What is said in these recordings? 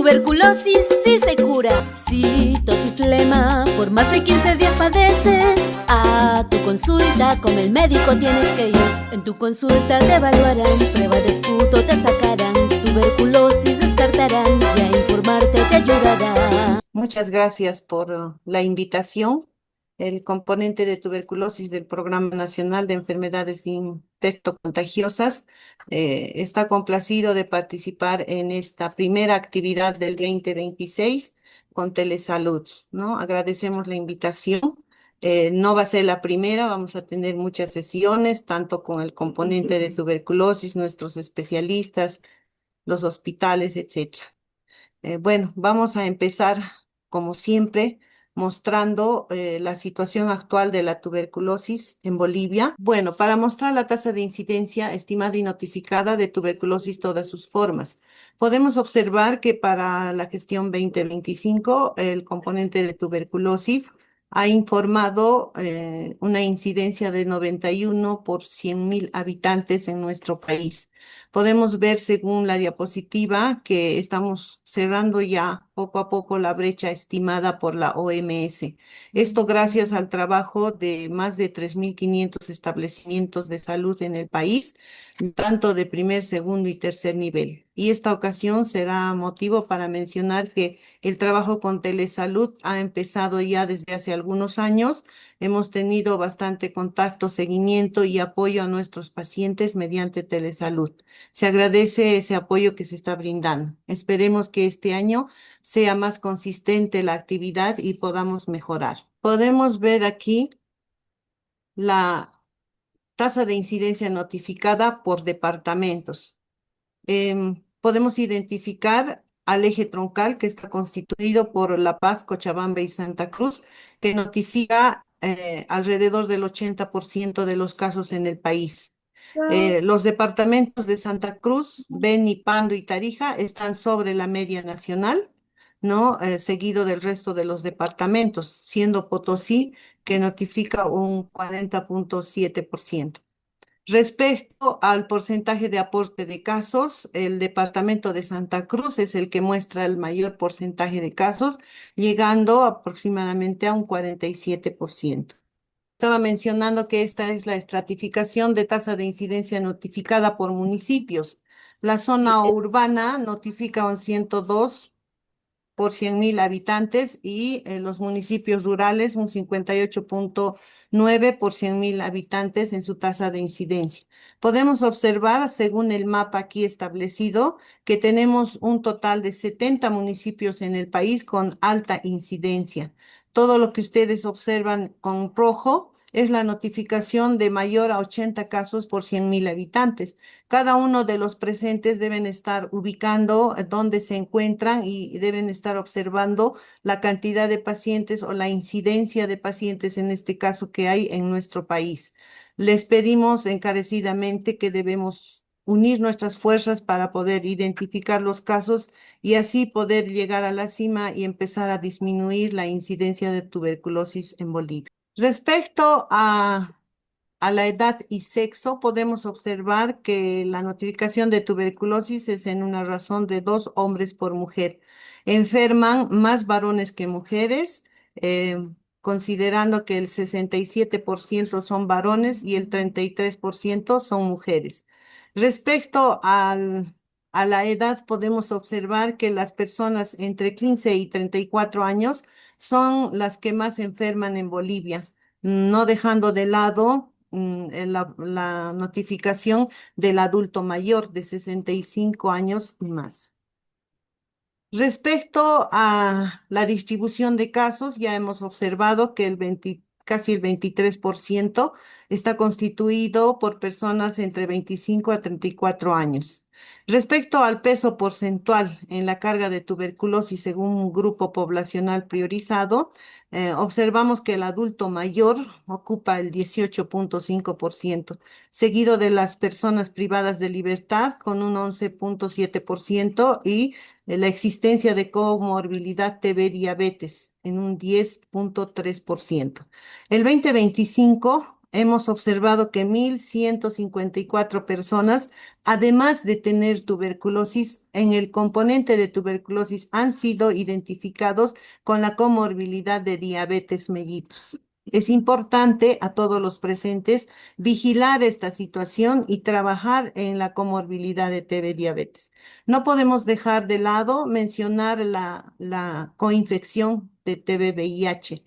tuberculosis sí se cura. Si tos y flema por más de 15 días padeces, a tu consulta con el médico tienes que ir. En tu consulta te evaluarán, prueba de esputo te sacarán, tuberculosis descartarán y a informarte te ayudará. Muchas gracias por la invitación. El componente de tuberculosis del Programa Nacional de Enfermedades Infectocontagiosas está complacido de participar en esta primera actividad del 2026 con Telesalud, ¿no? Agradecemos la invitación. No va a ser la primera, vamos a tener muchas sesiones, tanto con el componente de tuberculosis, nuestros especialistas, los hospitales, etcétera. Bueno, vamos a empezar, como siempre, mostrando la situación actual de la tuberculosis en Bolivia. Bueno, para mostrar la tasa de incidencia estimada y notificada de tuberculosis, todas sus formas. Podemos observar que para la gestión 2025, el componente de tuberculosis ha informado una incidencia de 91 por 100.000 habitantes en nuestro país. Podemos ver según la diapositiva que estamos cerrando ya poco a poco la brecha estimada por la OMS. Esto gracias al trabajo de más de 3.500 establecimientos de salud en el país, tanto de primer, segundo y tercer nivel. Y esta ocasión será motivo para mencionar que el trabajo con telesalud ha empezado ya desde hace algunos años. Hemos tenido bastante contacto, seguimiento y apoyo a nuestros pacientes mediante telesalud. Se agradece ese apoyo que se está brindando. Esperemos que este año sea más consistente la actividad y podamos mejorar. Podemos ver aquí la tasa de incidencia notificada por departamentos. Podemos identificar al eje troncal que está constituido por La Paz, Cochabamba y Santa Cruz, que notifica alrededor del 80% de los casos en el país. Los departamentos de Santa Cruz, Beni, Pando y Tarija están sobre la media nacional, ¿no? Seguido del resto de los departamentos, siendo Potosí que notifica un 40,7%. Respecto al porcentaje de aporte de casos, el departamento de Santa Cruz es el que muestra el mayor porcentaje de casos, llegando aproximadamente a un 47%. Estaba mencionando que esta es la estratificación de tasa de incidencia notificada por municipios. La zona urbana notifica un 102 por 100.000 habitantes y los municipios rurales un 58,9 por 100.000 habitantes en su tasa de incidencia. Podemos observar, según el mapa aquí establecido, que tenemos un total de 70 municipios en el país con alta incidencia. Todo lo que ustedes observan con rojo es la notificación de mayor a 80 casos por 100.000 habitantes. Cada uno de los presentes deben estar ubicando dónde se encuentran y deben estar observando la cantidad de pacientes o la incidencia de pacientes en este caso que hay en nuestro país. Les pedimos encarecidamente que debemos unir nuestras fuerzas para poder identificar los casos y así poder llegar a la cima y empezar a disminuir la incidencia de tuberculosis en Bolivia. Respecto a la edad y sexo, podemos observar que la notificación de tuberculosis es en una razón de 2 hombres por mujer. Enferman más varones que mujeres, considerando que el 67% son varones y el 33% son mujeres. Respecto a la edad, podemos observar que las personas entre 15 y 34 años son las que más enferman en Bolivia, no dejando de lado la notificación del adulto mayor de 65 años y más. Respecto a la distribución de casos, ya hemos observado que casi el 23% está constituido por personas entre 25 a 34 años. Respecto al peso porcentual en la carga de tuberculosis según un grupo poblacional priorizado, observamos que el adulto mayor ocupa el 18,5%, seguido de las personas privadas de libertad con un 11,7% y la existencia de comorbilidad TB diabetes en un 10,3%. El 2025 hemos observado que 1.154 personas, además de tener tuberculosis, en el componente de tuberculosis han sido identificados con la comorbilidad de diabetes mellitus. Es importante a todos los presentes vigilar esta situación y trabajar en la comorbilidad de TB diabetes. No podemos dejar de lado mencionar la coinfección de TB VIH.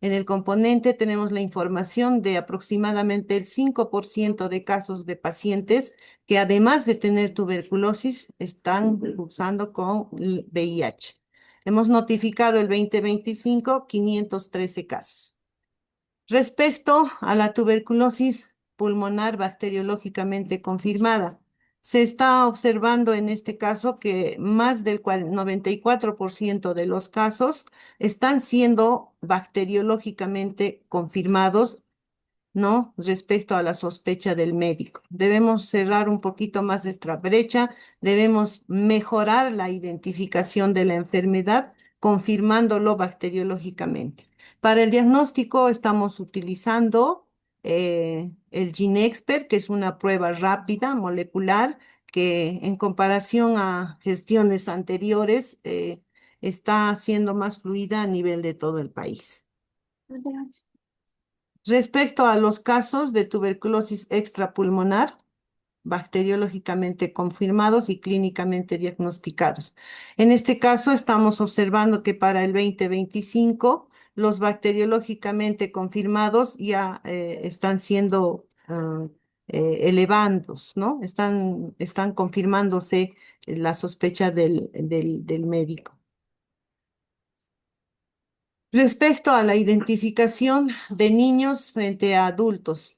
En el componente tenemos la información de aproximadamente el 5% de casos de pacientes que además de tener tuberculosis están cursando con VIH. Hemos notificado el 2025 513 casos. Respecto a la tuberculosis pulmonar bacteriológicamente confirmada, se está observando en este caso que más del 94% de los casos están siendo bacteriológicamente confirmados, ¿no? Respecto a la sospecha del médico. Debemos cerrar un poquito más esta brecha, debemos mejorar la identificación de la enfermedad, confirmándolo bacteriológicamente. Para el diagnóstico estamos utilizando el GeneXpert, que es una prueba rápida, molecular, que en comparación a gestiones anteriores está siendo más fluida a nivel de todo el país. Respecto a los casos de tuberculosis extrapulmonar, bacteriológicamente confirmados y clínicamente diagnosticados. En este caso, estamos observando que para el 2025, los bacteriológicamente confirmados ya están siendo elevados, ¿no? Están confirmándose la sospecha del médico. Respecto a la identificación de niños frente a adultos,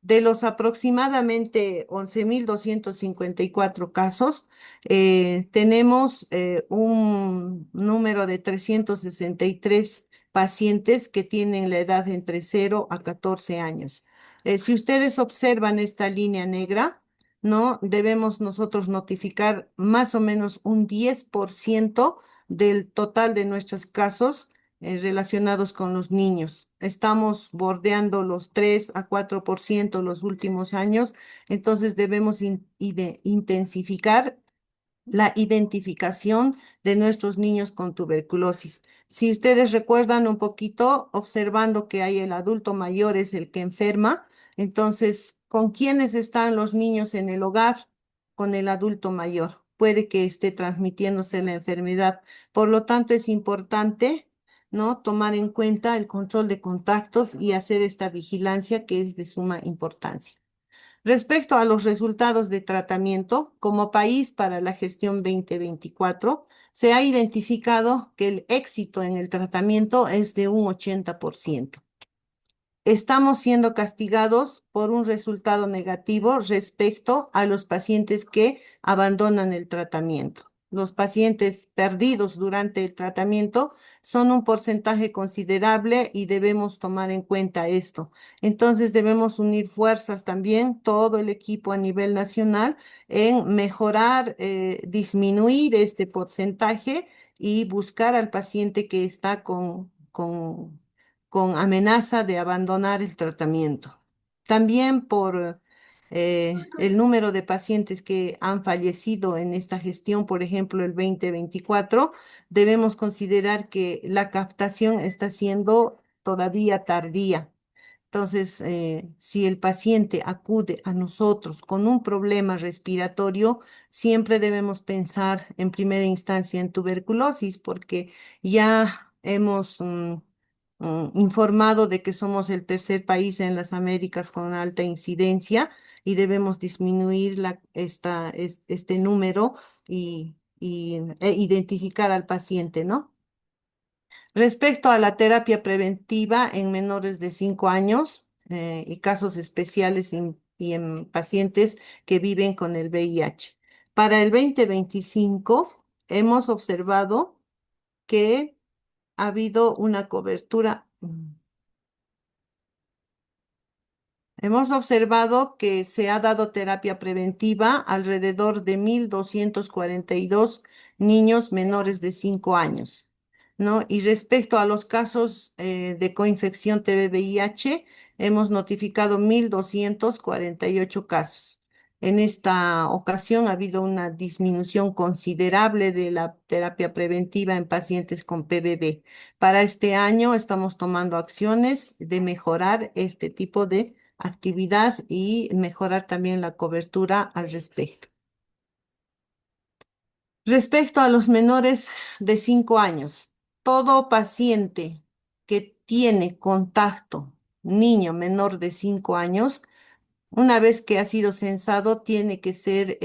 de los aproximadamente 11.254 casos, tenemos un número de 363 pacientes que tienen la edad entre 0 a 14 años. Si ustedes observan esta línea negra, ¿no? Debemos nosotros notificar más o menos un 10% del total de nuestros casos relacionados con los niños. Estamos bordeando los 3 a 4% los últimos años, entonces debemos intensificar la identificación de nuestros niños con tuberculosis. Si ustedes recuerdan un poquito, observando que hay el adulto mayor es el que enferma, entonces, ¿con quiénes están los niños en el hogar? Con el adulto mayor. Puede que esté transmitiéndose la enfermedad. Por lo tanto, es importante, ¿no? Tomar en cuenta el control de contactos y hacer esta vigilancia que es de suma importancia. Respecto a los resultados de tratamiento, como país para la gestión 2024, se ha identificado que el éxito en el tratamiento es de un 80%. Estamos siendo castigados por un resultado negativo respecto a los pacientes que abandonan el tratamiento. Los pacientes perdidos durante el tratamiento son un porcentaje considerable y debemos tomar en cuenta esto. Entonces debemos unir fuerzas también, todo el equipo a nivel nacional, en mejorar, disminuir este porcentaje y buscar al paciente que está con amenaza de abandonar el tratamiento. También por el número de pacientes que han fallecido en esta gestión, por ejemplo, el 2024, debemos considerar que la captación está siendo todavía tardía. Entonces, si el paciente acude a nosotros con un problema respiratorio, siempre debemos pensar en primera instancia en tuberculosis, porque ya hemos informado de que somos el tercer país en las Américas con alta incidencia y debemos disminuir este número e identificar al paciente, ¿no? Respecto a la terapia preventiva en menores de 5 años y casos especiales y en pacientes que viven con el VIH. Para el 2025 hemos observado que ha habido una cobertura. Hemos observado que se ha dado terapia preventiva alrededor de 1.242 niños menores de 5 años. ¿no? Y respecto a los casos de coinfección TB-VIH, hemos notificado 1.248 casos. En esta ocasión ha habido una disminución considerable de la terapia preventiva en pacientes con PBV. Para este año estamos tomando acciones de mejorar este tipo de actividad y mejorar también la cobertura al respecto. Respecto a los menores de 5 años, todo paciente que tiene contacto, niño menor de 5 años, una vez que ha sido censado, tiene que ser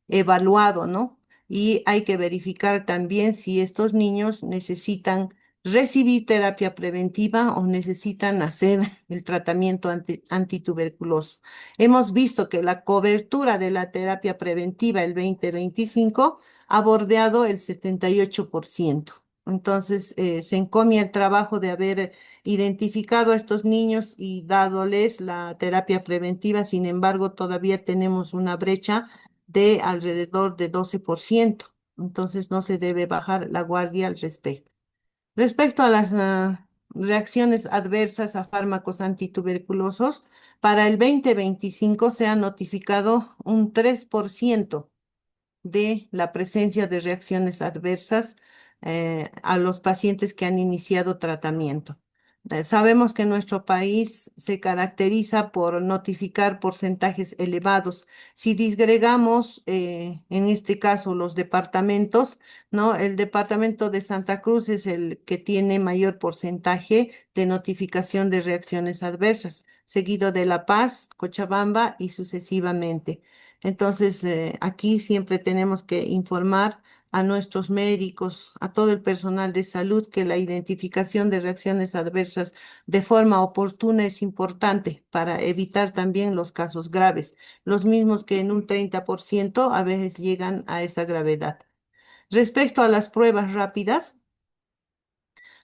evaluado, ¿no? Y hay que verificar también si estos niños necesitan recibir terapia preventiva o necesitan hacer el tratamiento antituberculoso. Hemos visto que la cobertura de la terapia preventiva el 2025 ha bordeado el 78%. Entonces, se encomia el trabajo de haber identificado a estos niños y dádoles la terapia preventiva. Sin embargo, todavía tenemos una brecha de alrededor de 12%. Entonces, no se debe bajar la guardia al respecto. Respecto a las reacciones adversas a fármacos antituberculosos, para el 2025 se ha notificado un 3% de la presencia de reacciones adversas a los pacientes que han iniciado tratamiento. Sabemos que nuestro país se caracteriza por notificar porcentajes elevados. Si disgregamos, en este caso, los departamentos, ¿no? El departamento de Santa Cruz es el que tiene mayor porcentaje de notificación de reacciones adversas, seguido de La Paz, Cochabamba y sucesivamente. Entonces, aquí siempre tenemos que informar a nuestros médicos, a todo el personal de salud, que la identificación de reacciones adversas de forma oportuna es importante para evitar también los casos graves, los mismos que en un 30% a veces llegan a esa gravedad. Respecto a las pruebas rápidas,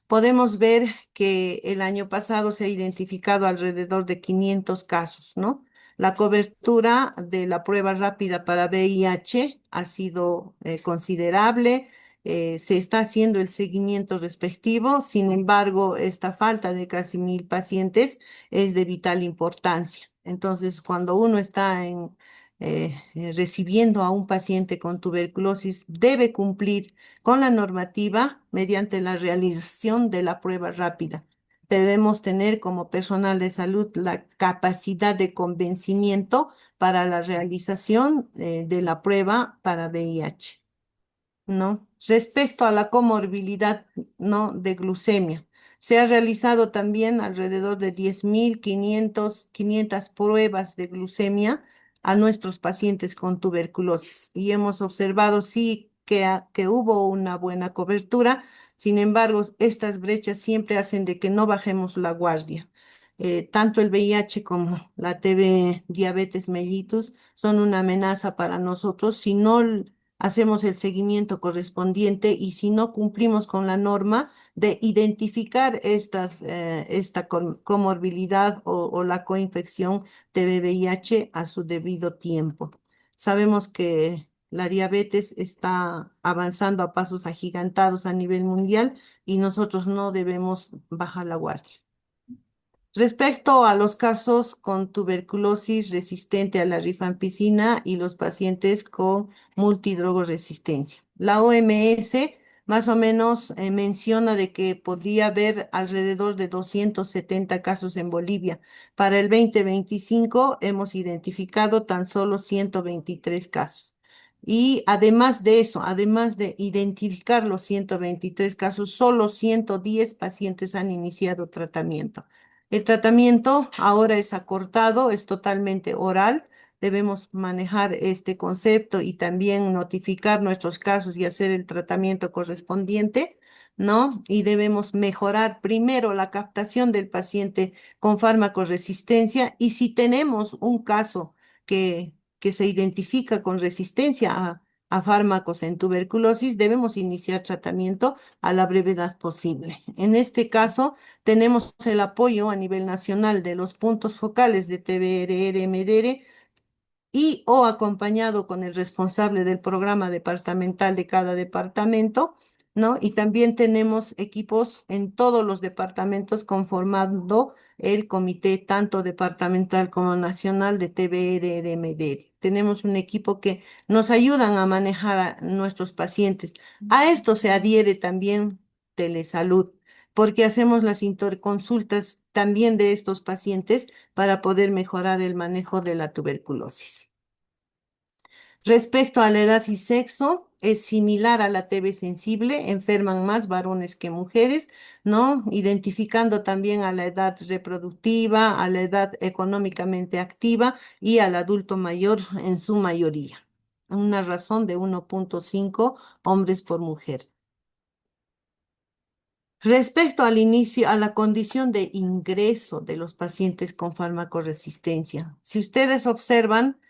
podemos ver que el año pasado se ha identificado alrededor de 500 casos, ¿no? La cobertura de la prueba rápida para VIH ha sido considerable, se está haciendo el seguimiento respectivo. Sin embargo, esta falta de casi 1.000 pacientes es de vital importancia. Entonces, cuando uno está recibiendo a un paciente con tuberculosis, debe cumplir con la normativa mediante la realización de la prueba rápida. Debemos tener como personal de salud la capacidad de convencimiento para la realización de la prueba para VIH, ¿no? Respecto a la comorbilidad, ¿no? De glucemia, se ha realizado también alrededor de 10.500 pruebas de glucemia a nuestros pacientes con tuberculosis y hemos observado, sí, que hubo una buena cobertura. Sin embargo, estas brechas siempre hacen de que no bajemos la guardia. Tanto el VIH como la TB, diabetes mellitus, son una amenaza para nosotros si no hacemos el seguimiento correspondiente y si no cumplimos con la norma de identificar esta comorbilidad o la coinfección de VIH a su debido tiempo. Sabemos que la diabetes está avanzando a pasos agigantados a nivel mundial y nosotros no debemos bajar la guardia. Respecto a los casos con tuberculosis resistente a la rifampicina y los pacientes con multidrogoresistencia, la OMS más o menos menciona de que podría haber alrededor de 270 casos en Bolivia. Para el 2025 hemos identificado tan solo 123 casos. Y además de eso, además de identificar los 123 casos, solo 110 pacientes han iniciado tratamiento. El tratamiento ahora es acortado, es totalmente oral. Debemos manejar este concepto y también notificar nuestros casos y hacer el tratamiento correspondiente, ¿no? Y debemos mejorar primero la captación del paciente con farmacoresistencia y si tenemos un caso que se identifica con resistencia a fármacos en tuberculosis, debemos iniciar tratamiento a la brevedad posible. En este caso, tenemos el apoyo a nivel nacional de los puntos focales de TBRR, MDR y o acompañado con el responsable del programa departamental de cada departamento, ¿no? Y también tenemos equipos en todos los departamentos conformando el comité tanto departamental como nacional de TBR de MDR. Tenemos un equipo que nos ayudan a manejar a nuestros pacientes. A esto se adhiere también telesalud, porque hacemos las interconsultas también de estos pacientes para poder mejorar el manejo de la tuberculosis. Respecto a la edad y sexo, es similar a la TB sensible, enferman más varones que mujeres, ¿no? Identificando también a la edad reproductiva, a la edad económicamente activa y al adulto mayor en su mayoría. Una razón de 1,5 hombres por mujer. Respecto al inicio, a la condición de ingreso de los pacientes con farmacoresistencia, si ustedes observan,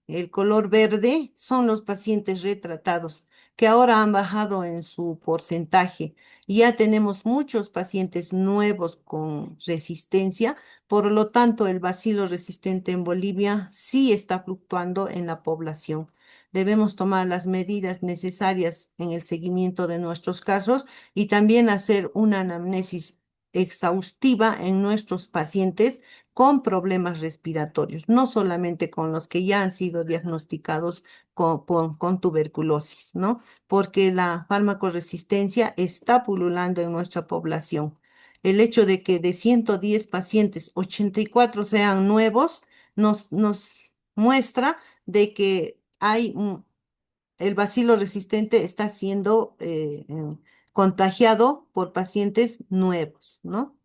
el color verde son los pacientes retratados, que ahora han bajado en su porcentaje. Ya tenemos muchos pacientes nuevos con resistencia, por lo tanto, el bacilo resistente en Bolivia sí está fluctuando en la población. Debemos tomar las medidas necesarias en el seguimiento de nuestros casos y también hacer una anamnesis exhaustiva en nuestros pacientes con problemas respiratorios, no solamente con los que ya han sido diagnosticados con tuberculosis, ¿no? Porque la farmacoresistencia está pululando en nuestra población. El hecho de que de 110 pacientes, 84 sean nuevos, nos muestra de que hay el bacilo resistente está siendo contagiado por pacientes nuevos, ¿no?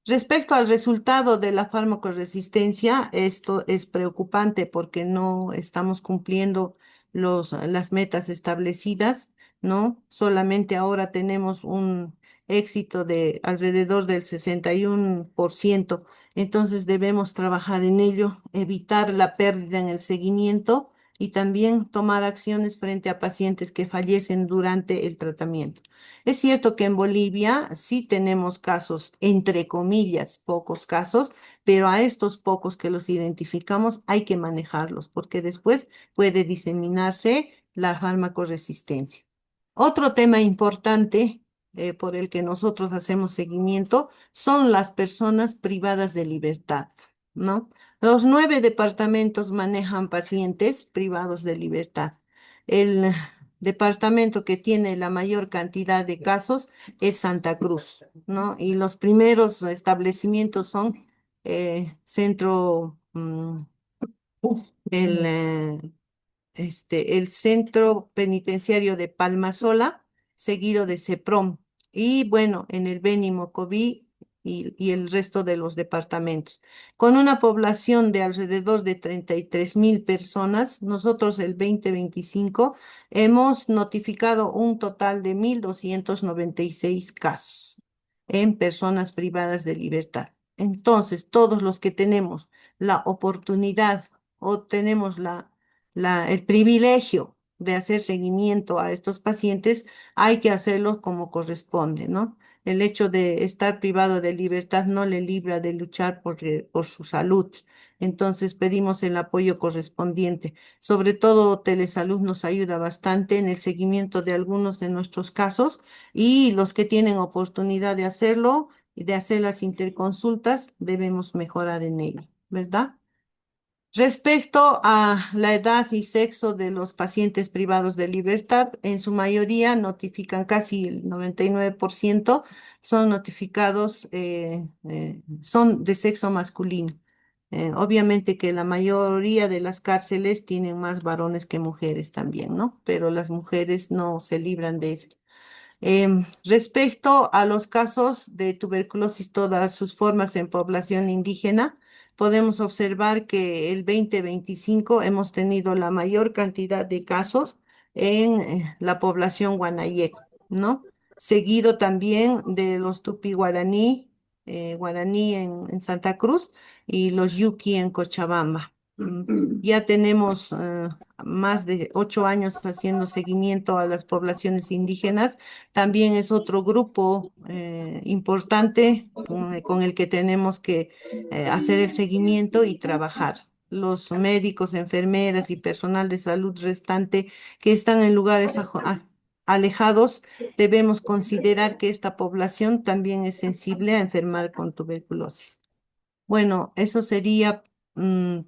Respecto al resultado de la farmacoresistencia, esto es preocupante porque no estamos cumpliendo las metas establecidas, ¿no? Solamente ahora tenemos un éxito de alrededor del 61%, entonces debemos trabajar en ello, evitar la pérdida en el seguimiento y también tomar acciones frente a pacientes que fallecen durante el tratamiento. Es cierto que en Bolivia sí tenemos casos, entre comillas, pocos casos, pero a estos pocos que los identificamos hay que manejarlos porque después puede diseminarse la farmacoresistencia. Otro tema importante por el que nosotros hacemos seguimiento son las personas privadas de libertad, ¿no? Los 9 departamentos manejan pacientes privados de libertad. El departamento que tiene la mayor cantidad de casos es Santa Cruz, ¿no? Y los primeros establecimientos son centro, el, el centro penitenciario de Palmasola, seguido de CEPROM, y bueno, en el Beni Mocoví y el resto de los departamentos. Con una población de alrededor de 33.000 personas, nosotros el 2025 hemos notificado un total de 1.296 casos en personas privadas de libertad. Entonces, todos los que tenemos la oportunidad o tenemos el privilegio de hacer seguimiento a estos pacientes, hay que hacerlo como corresponde, ¿no? El hecho de estar privado de libertad no le libra de luchar por su salud. Entonces pedimos el apoyo correspondiente. Sobre todo, Telesalud nos ayuda bastante en el seguimiento de algunos de nuestros casos y los que tienen oportunidad de hacerlo y de hacer las interconsultas, debemos mejorar en ello, ¿verdad? Respecto a la edad y sexo de los pacientes privados de libertad, en su mayoría notifican, casi el 99% son notificados, son de sexo masculino. Obviamente que la mayoría de las cárceles tienen más varones que mujeres también, ¿no? Pero las mujeres no se libran de esto. Respecto a los casos de tuberculosis, todas sus formas en población indígena, podemos observar que el 2025 hemos tenido la mayor cantidad de casos en la población guanayec, ¿no? Seguido también de los tupi guaraní, guaraní en Santa Cruz y los yuki en Cochabamba. Ya tenemos más de 8 años haciendo seguimiento a las poblaciones indígenas. También es otro grupo importante con el que tenemos que hacer el seguimiento y trabajar. Los médicos, enfermeras y personal de salud restante que están en lugares alejados, debemos considerar que esta población también es sensible a enfermar con tuberculosis. Bueno, eso sería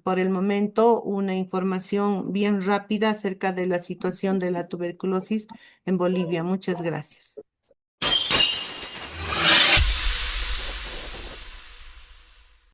por el momento una información bien rápida acerca de la situación de la tuberculosis en Bolivia. Muchas gracias.